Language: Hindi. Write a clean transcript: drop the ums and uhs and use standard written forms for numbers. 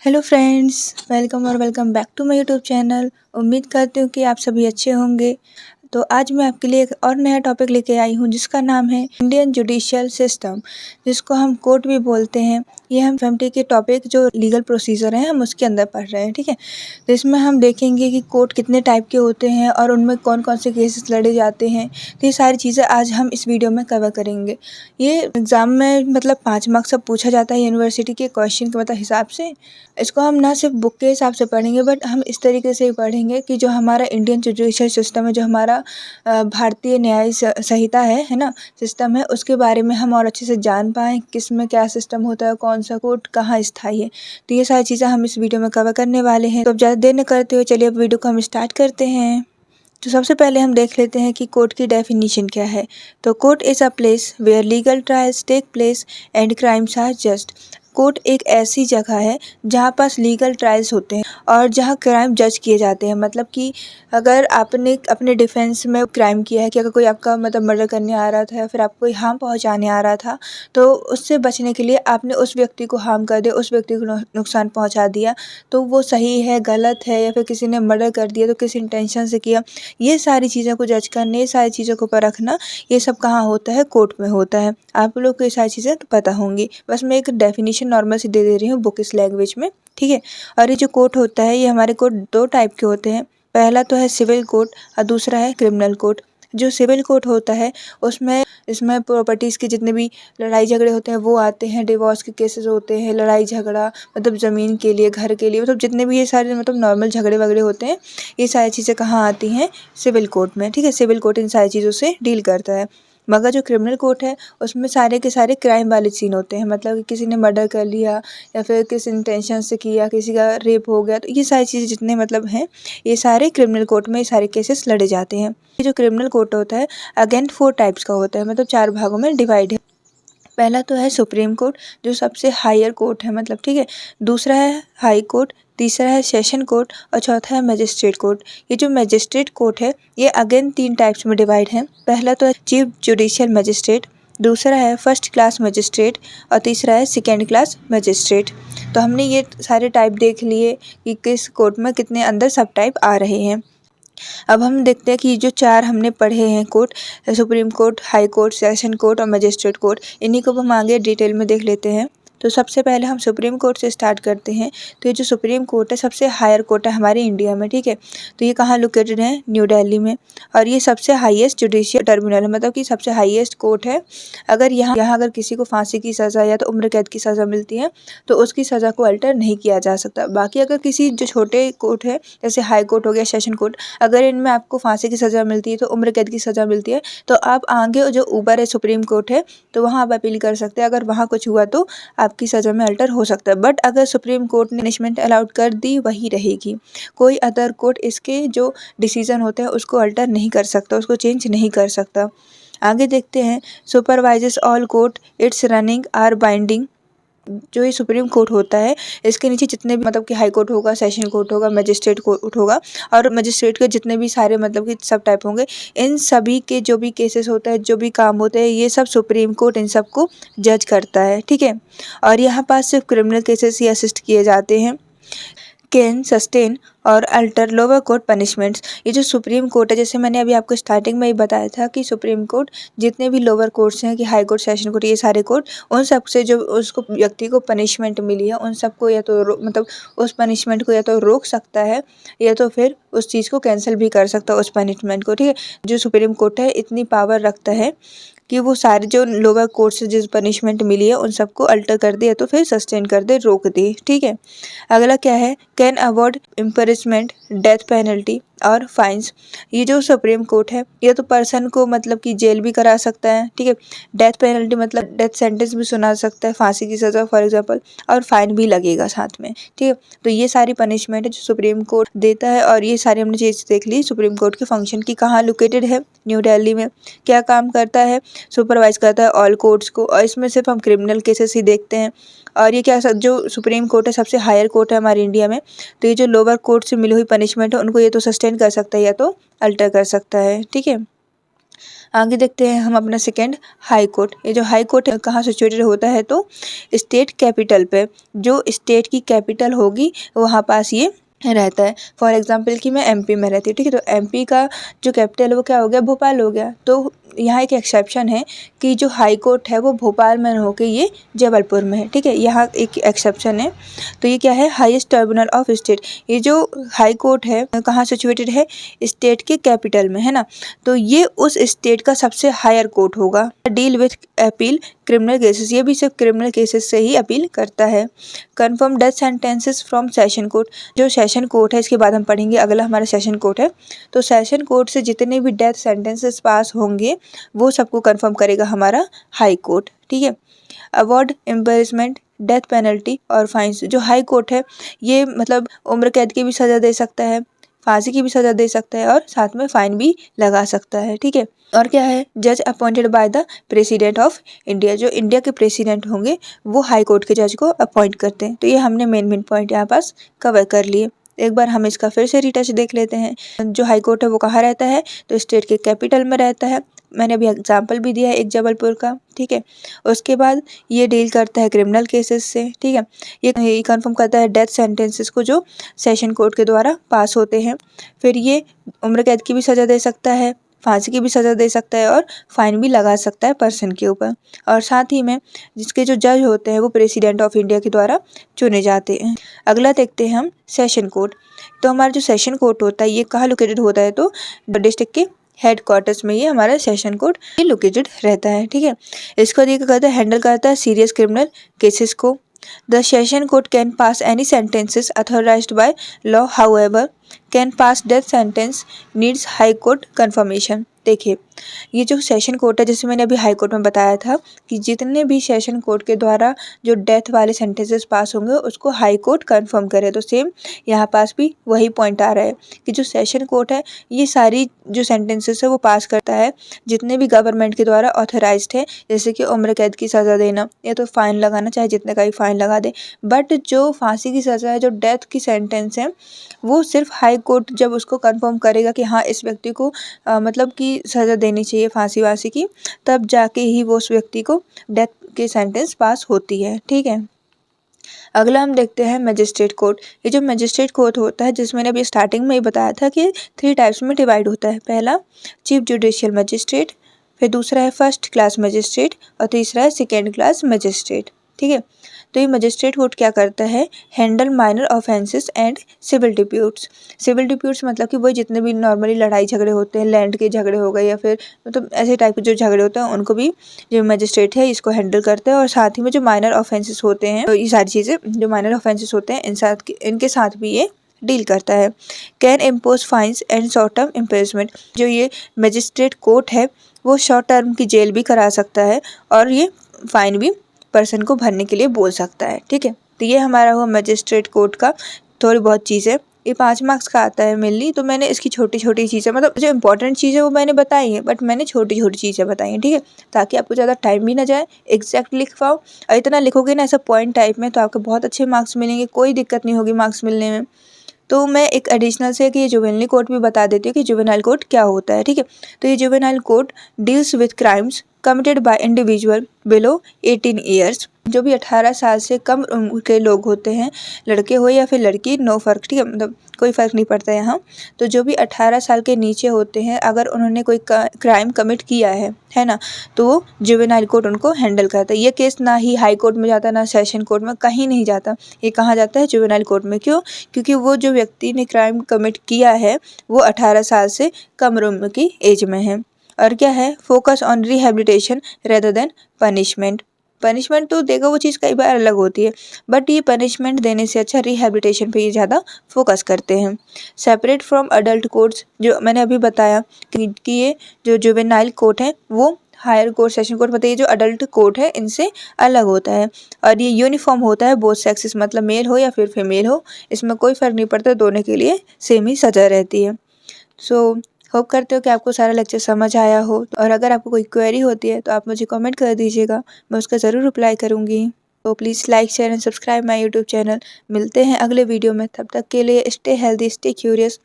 हेलो फ्रेंड्स, वेलकम और welcome back to my YouTube channel. उम्मीद करती हूँ कि आप सभी अच्छे होंगे। तो आज मैं आपके लिए एक और नया टॉपिक लेके आई हूँ जिसका नाम है इंडियन जुडिशियल सिस्टम, जिसको हम कोर्ट भी बोलते हैं। ये हम एफएमटी के टॉपिक जो लीगल प्रोसीजर हैं हम उसके अंदर पढ़ रहे हैं, ठीक है। तो इसमें हम देखेंगे कि कोर्ट कितने टाइप के होते हैं और उनमें कौन कौन से केसेस लड़े जाते हैं। तो ये सारी चीज़ें आज हम इस वीडियो में कवर करेंगे। ये एग्ज़ाम में मतलब 5 मार्क्स सब पूछा जाता है यूनिवर्सिटी के क्वेश्चन के मतलब हिसाब से। इसको हम ना सिर्फ बुक के हिसाब से पढ़ेंगे बट हम इस तरीके से ही पढ़ेंगे कि जो हमारा इंडियन जुडिशियल सिस्टम है, जो हमारा भारतीय न्याय संहिता है ना, सिस्टम है, उसके बारे में हम और अच्छे से जान पाएँ, किस में क्या सिस्टम होता है, कौन सा कोर्ट कहाँ स्थायी है। तो ये सारी चीज़ें हम इस वीडियो में कवर करने वाले हैं। तो अब ज़्यादा देर न करते हुए चलिए अब वीडियो को हम स्टार्ट करते हैं। तो सबसे पहले हम देख लेते हैं कि कोर्ट की डेफिनेशन क्या है। तो court is a place where legal trials take place and crimes are just. Court एक ऐसी जगह है जहाँ पास लीगल ट्रायल्स होते हैं और जहाँ क्राइम जज किए जाते हैं। मतलब कि अगर आपने अपने डिफेंस में क्राइम किया है कि अगर कोई आपका मतलब मर्डर करने आ रहा था या फिर आपको कोई हार्म पहुँचाने आ रहा था, तो उससे बचने के लिए आपने उस व्यक्ति को हार्म कर दिया, उस व्यक्ति को नुकसान पहुँचा दिया, तो वो सही है, गलत है, या फिर किसी ने मर्डर कर दिया तो किस इंटेंशन से किया, ये सारी चीज़ों को जज करने, ये सारी चीज़ों को परखना, ये सब कहाँ होता है? कोर्ट में होता है। आप लोग को ये सारी चीज़ें पता होंगी। बस मैं एक डेफिनेशन नॉर्मल सी दे रही हूँ बुक इस लैंग्वेज में, ठीक है। और ये जो कोर्ट होता है, ये हमारे कोर्ट 2 टाइप के होते हैं। पहला तो है सिविल कोर्ट और दूसरा है क्रिमिनल कोर्ट। जो सिविल कोर्ट होता है उसमें इसमें प्रॉपर्टीज़ के जितने भी लड़ाई झगड़े होते हैं वो आते हैं, डिवोर्स के केसेस होते हैं, लड़ाई झगड़ा मतलब ज़मीन के लिए, घर के लिए, मतलब जितने भी ये सारे मतलब नॉर्मल झगड़े वगड़े होते हैं, ये सारी चीज़ें कहाँ आती हैं? सिविल कोर्ट में, ठीक है। सिविल कोर्ट इन सारी चीज़ों से डील करता है। मगर जो क्रिमिनल कोर्ट है उसमें सारे के सारे क्राइम वाले सीन होते हैं। मतलब कि किसी ने मर्डर कर लिया या फिर किस इंटेंशन से किया, किसी का रेप हो गया, तो ये सारी चीज़ें जितने मतलब हैं, ये सारे क्रिमिनल कोर्ट में ये सारे केसेस लड़े जाते हैं। ये जो क्रिमिनल कोर्ट होता है अगेन 4 टाइप्स का होता है, मतलब 4 भागों में डिवाइड है। पहला तो है सुप्रीम कोर्ट, जो सबसे हायर कोर्ट है, मतलब ठीक है। दूसरा है हाई कोर्ट, तीसरा है सेशन कोर्ट और चौथा है मजिस्ट्रेट कोर्ट। ये जो मजिस्ट्रेट कोर्ट है ये अगेन 3 टाइप्स में डिवाइड है। पहला तो है चीफ जुडिशियल मजिस्ट्रेट, दूसरा है फर्स्ट क्लास मजिस्ट्रेट और तीसरा है सेकेंड क्लास मजिस्ट्रेट। तो हमने ये सारे टाइप देख लिए कि किस कोर्ट में कितने अंदर सब टाइप आ रहे हैं। अब हम देखते हैं कि जो 4 हमने पढ़े हैं court, supreme court, high court, session court और मजिस्ट्रेट कोर्ट, इन्हीं को हम आगे डिटेल में देख लेते हैं। तो सबसे पहले हम सुप्रीम कोर्ट से स्टार्ट करते हैं। तो ये जो सुप्रीम कोर्ट है सबसे हायर कोर्ट है हमारे इंडिया में, ठीक है। तो ये कहाँ लोकेटेड है? न्यू दिल्ली में। और ये सबसे हाईएस्ट जुडिशियल ट्रिब्यूनल है, मतलब कि सबसे हाईएस्ट कोर्ट है। अगर यहाँ अगर किसी को फांसी की सज़ा या तो उम्र कैद की सज़ा मिलती है तो उसकी सज़ा को अल्टर नहीं किया जा सकता। बाकी अगर किसी जो छोटे कोर्ट है जैसे हाई कोर्ट हो गया, सेशन कोर्ट, अगर इनमें आपको फांसी की सज़ा मिलती है तो उम्र कैद की सज़ा मिलती है तो आप आगे जो ऊपर है सुप्रीम कोर्ट है तो वहाँ आप अपील कर सकते हैं। अगर वहाँ कुछ हुआ तो आपकी सज़ा में अल्टर हो सकता है। बट अगर सुप्रीम कोर्ट ने पनिशमेंट अलाउड कर दी वही रहेगी। कोई अदर कोर्ट इसके जो डिसीजन होते हैं उसको अल्टर नहीं कर सकता, उसको चेंज नहीं कर सकता। आगे देखते हैं supervisors all court it's running are binding. जो ये सुप्रीम कोर्ट होता है इसके नीचे जितने भी मतलब कि हाई कोर्ट होगा, सेशन कोर्ट होगा, मजिस्ट्रेट कोर्ट होगा और मजिस्ट्रेट के जितने भी सारे मतलब कि सब टाइप होंगे, इन सभी के जो भी केसेस होता है, जो भी काम होते हैं, ये सब सुप्रीम कोर्ट इन सबको जज करता है, ठीक है। और यहाँ पास सिर्फ क्रिमिनल केसेस ही असिस्ट किए जाते हैं। कैन सस्टेन और अल्टर लोअर कोर्ट पनिशमेंट्स। ये जो सुप्रीम कोर्ट है, जैसे मैंने अभी आपको स्टार्टिंग में ही बताया था कि सुप्रीम कोर्ट जितने भी लोअर कोर्ट्स हैं कि हाई कोर्ट, सेशन कोर्ट, ये सारे कोर्ट, उन सब से जो उसको व्यक्ति को पनिशमेंट मिली है उन सबको या तो मतलब उस पनिशमेंट को या तो रोक सकता है या तो फिर उस चीज़ को कैंसिल भी कर सकता है, उस पनिशमेंट को, ठीक है। जो सुप्रीम कोर्ट है इतनी पावर रखता है कि वो सारे जो लोअर कोर्ट से जिस पनिशमेंट मिली है उन सबको अल्टर कर दे या तो फिर सस्टेन कर दे, रोक दे, ठीक है। अगला क्या है? Can award imprisonment, death penalty और फाइन्स। ये जो सुप्रीम कोर्ट है ये तो पर्सन को मतलब कि जेल भी करा सकता है, ठीक है। डेथ पेनल्टी मतलब डेथ सेंटेंस भी सुना सकता है, फांसी की सज़ा फॉर एग्जांपल, और फाइन भी लगेगा साथ में, ठीक है। तो ये सारी पनिशमेंट है जो सुप्रीम कोर्ट देता है और ये सारी हमने चीज़ देख ली सुप्रीम कोर्ट के फंक्शन की। कहाँ लोकेटेड है? न्यू दिल्ली में। क्या काम करता है? सुपरवाइज करता है ऑल कोर्ट्स को, और इसमें सिर्फ हम क्रिमिनल केसेस ही देखते हैं। और ये क्या जो सुप्रीम कोर्ट है सबसे हायर कोर्ट है हमारे इंडिया में, तो ये जो लोअर कोर्ट से मिली हुई पनिशमेंट है उनको ये तो सस्टेन कर सकता है या तो अल्टर कर सकता है, ठीक है। आगे देखते हैं हम अपना सेकंड, हाई कोर्ट। ये जो हाई कोर्ट कहाँ सिचुएटेड होता है तो स्टेट कैपिटल पे, जो स्टेट की कैपिटल होगी वहाँ पास ये रहता है। फॉर एग्जांपल कि मैं एमपी में रहती हूँ, ठीक है, तो एमपी का जो कैपिटल है वो क्या हो गया, भोपाल हो गया। तो यहाँ एक एक्सेप्शन है कि जो हाई कोर्ट है वो भोपाल में होके ये जबलपुर में है, ठीक है, यहाँ एक एक्सेप्शन है। तो ये क्या है, हाईएस्ट ट्रिब्यूनल ऑफ स्टेट। ये जो हाई कोर्ट है कहाँ सिचुएटेड है, स्टेट के कैपिटल में, है ना। तो ये उस स्टेट का सबसे हायर कोर्ट होगा। Deal with appeal criminal cases, ये भी सिर्फ क्रिमिनल केसेस से ही अपील करता है। Confirm death sentences from session court, जो सेशन कोर्ट है इसके बाद हम पढ़ेंगे, अगला हमारा सेशन कोर्ट है। तो सेशन कोर्ट से जितने भी डेथ सेंटेंसेस पास होंगे वो सबको कंफर्म करेगा हमारा हाई कोर्ट, ठीक है। अवॉर्ड इम्प्रिजमेंट, डेथ पेनल्टी और फाइन्स। जो हाई कोर्ट है ये मतलब उम्र कैद की भी सज़ा दे सकता है, फांसी की भी सज़ा दे सकता है और साथ में फ़ाइन भी लगा सकता है, ठीक है। और क्या है, जज appointed by the president of India, जो इंडिया के प्रेसिडेंट होंगे वो हाई कोर्ट के जज को अपॉइंट करते हैं। तो ये हमने मेन पॉइंट यहाँ पास कवर कर लिए। एक बार हम इसका फिर से रिटच देख लेते हैं। जो हाई कोर्ट है वो कहाँ रहता है, तो स्टेट के कैपिटल में रहता है। मैंने अभी एग्जाम्पल भी दिया है एक जबलपुर का, ठीक है। उसके बाद ये डील करता है क्रिमिनल केसेस से, ठीक है। ये कंफर्म करता है डेथ सेंटेंसेस को जो सेशन कोर्ट के द्वारा पास होते हैं। फिर ये उम्र कैद की भी सज़ा दे सकता है, फांसी की भी सज़ा दे सकता है और फाइन भी लगा सकता है पर्सन के ऊपर। और साथ ही में जिसके जो जज होते हैं वो प्रेसिडेंट ऑफ इंडिया के द्वारा चुने जाते हैं। अगला देखते हैं हम सेशन कोर्ट। तो हमारा जो सेशन कोर्ट होता है ये कहाँ लोकेटेड होता है, तो डिस्ट्रिक्ट के हेड क्वार्टर्स में ये हमारा सेशन कोर्ट ये लोकेटेड रहता है, ठीक है। इसको ये करता है, हैंडल करता है सीरियस क्रिमिनल केसेस को। The session court can pass any sentences authorised by law, however can pass death sentence needs high court confirmation. देखिए ये जो सेशन कोर्ट है, जैसे मैंने अभी हाई कोर्ट में बताया था कि जितने भी सेशन कोर्ट के द्वारा जो डेथ वाले सेंटेंसेस पास होंगे उसको हाई कोर्ट कंफर्म करे। तो सेम यहाँ पास भी वही पॉइंट आ रहा है कि जो सेशन कोर्ट है ये सारी जो सेंटेंसेस है वो पास करता है जितने भी गवर्नमेंट के द्वारा ऑथराइज्ड है, जैसे कि उम्र कैद की सज़ा देना या तो फ़ाइन लगाना, चाहे जितने का ही फ़ाइन लगा दे। बट जो फांसी की सज़ा है, जो डेथ की सेंटेंस है, वो सिर्फ हाई कोर्ट जब उसको कंफर्म करेगा कि हाँ इस व्यक्ति को मतलब कि सज़ा देनी चाहिए फांसी वासी की, तब जाके ही वो उस व्यक्ति को डेथ की सेंटेंस पास होती है, ठीक है। अगला हम देखते हैं मजिस्ट्रेट कोर्ट। ये जो मजिस्ट्रेट कोर्ट होता है, जिसमें मैंने अभी स्टार्टिंग में ही बताया था कि 3 टाइप्स में डिवाइड होता है। पहला चीफ जुडिशियल मजिस्ट्रेट, फिर दूसरा है फर्स्ट क्लास मजिस्ट्रेट और तीसरा है सेकेंड क्लास मजिस्ट्रेट, ठीक है। तो ये मजिस्ट्रेट कोर्ट क्या करता है, handle minor offences and civil disputes. Civil disputes मतलब कि वो जितने भी नॉर्मली लड़ाई झगड़े होते हैं, लैंड के झगड़े हो गए या फिर मतलब ऐसे टाइप के जो झगड़े होते हैं उनको भी जो मजिस्ट्रेट है इसको हैंडल करता है। और साथ ही में जो माइनर ऑफेंसेस होते हैं, तो ये सारी चीज़ें जो माइनर ऑफेंसेस होते हैं इनके साथ भी ये डील करता है। Can impose fines and short term imprisonment. जो ये मजिस्ट्रेट कोर्ट है वो शॉर्ट टर्म की जेल भी करा सकता है और ये फाइन भी पर्सन को भरने के लिए बोल सकता है, ठीक है। तो ये हमारा हुआ मजिस्ट्रेट कोर्ट का थोड़ी बहुत चीज़ें। ये 5 मार्क्स का आता है मेनली, तो मैंने इसकी छोटी छोटी चीज़ें मतलब जो इंपॉर्टेंट चीज़ें वो मैंने बताई हैं, बट मैंने छोटी छोटी चीज़ें बताई हैं, ठीक है, ताकि आपको ज़्यादा टाइम भी ना जाए, एग्जैक्ट लिख पाओ। और इतना लिखोगे ना ऐसा पॉइंट टाइप में तो आपको बहुत अच्छे मार्क्स मिलेंगे, कोई दिक्कत नहीं होगी मार्क्स मिलने में। तो मैं एक एडिशनल से कि ये जुवेनाइल कोर्ट भी बता देती हूँ कि जुवेनाइल कोर्ट क्या होता है, ठीक है। तो ये juvenile court deals with crimes committed by individual below 18 years. जो भी 18 साल से कम उम्र के लोग होते हैं, लड़के हो या फिर लड़की, नो फ़र्क, ठीक है, मतलब कोई फ़र्क नहीं पड़ता यहाँ। तो जो भी 18 साल के नीचे होते हैं, अगर उन्होंने कोई क्राइम कमिट किया है ना, तो वो जुवेनाइल कोर्ट उनको हैंडल करता है। ये केस ना ही हाई कोर्ट में जाता, ना सेशन कोर्ट में, कहीं नहीं जाता। ये कहाँ जाता है, जुवेनाइल कोर्ट में। क्यों? क्योंकि वो जो व्यक्ति ने क्राइम कमिट किया है वो 18 साल से कम उम्र की एज में है। और क्या है, focus on rehabilitation rather than punishment. Punishment तो देगा वो चीज़ कई बार अलग होती है, बट ये पनिशमेंट देने से अच्छा रिहेबिलिटेशन पे ये ज़्यादा फोकस करते हैं। सेपरेट फ्रॉम अडल्ट कोर्ट्स, जो मैंने अभी बताया कि ये जो जुवेनाइल कोर्ट है वो हायर कोर्ट, सेशन कोर्ट, मतलब ये जो अडल्ट कोर्ट है इनसे अलग होता है। और ये यूनिफॉर्म होता है बोथ सेक्सेस, मतलब मेल हो या फिर फीमेल हो, इसमें कोई फ़र्क नहीं पड़ता, दोनों के लिए सेम ही सज़ा रहती है। सो होप करते हो कि आपको सारा लेक्चर समझ आया हो, और अगर आपको कोई क्वेरी होती है तो आप मुझे कमेंट कर दीजिएगा, मैं उसका ज़रूर रिप्लाई करूँगी। तो please like, share and subscribe my YouTube channel. मिलते हैं अगले वीडियो में, तब तक के लिए स्टे हेल्दी, स्टे क्यूरियस।